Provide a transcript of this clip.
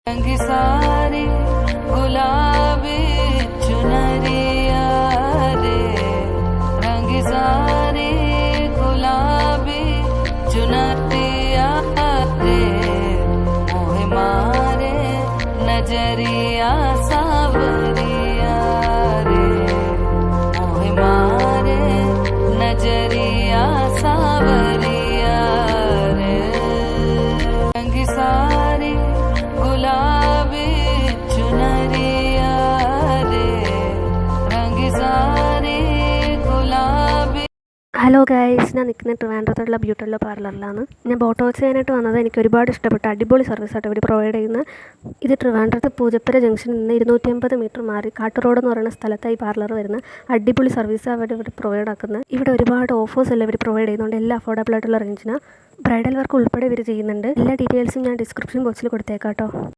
रंगी सारी गुलाबी चुनरिया रे, रंगी सारी गुलाबी चुनरिया रे, मोहे मारे नजरिया सावरिया रे, मोहे मारे नजरिया सावरिया रे, रंगी सारी गुलाबी चुनरिया रे, रंगी सारी गुलाबी. ഹലോ ഗൈസ്, ഞാൻ നിൽക്കുന്ന ട്രിവാൻഡ്രത്തുള്ള ബ്യൂട്ടിയുള്ള പാർലറിലാണ്. ഞാൻ ബോട്ടോ വാച്ച് ചെയ്യാനായിട്ട് വന്നത്. എനിക്ക് ഒരുപാട് ഇഷ്ടപ്പെട്ട അടിപൊളി സർവീസായിട്ട് ഇവർ പ്രൊവൈഡ് ചെയ്യുന്നത്. ഇത് ട്രിവാൻഡ്രത്ത് പൂജപ്പുര ജംഗ്ഷനിൽ നിന്ന് 250 മീറ്റർ മാറി കാട്ടുറോഡ് എന്ന് പറയുന്ന സ്ഥലത്തായി പാർലർ വരുന്ന അടിപൊളി സർവീസ് ഇവിടെ പ്രൊവൈഡ് ആക്കുന്നത്. ഇവിടെ ഒരുപാട് ഓഫേഴ്സ് എല്ലാം ഇവർ പ്രൊവൈഡ് ചെയ്യുന്നുണ്ട്. എല്ലാ അഫോർഡബിൾ ആയിട്ടുള്ള റേഞ്ചിന് ബ്രൈഡൽ വർക്ക് ഉൾപ്പെടെ ഇവർ ചെയ്യുന്നുണ്ട്. എല്ലാ ഡീറ്റെയിൽസും ഞാൻ ഡിസ്ക്രിപ്ഷൻ ബോക്സിൽ കൊടുത്തേക്കാം കേട്ടോ.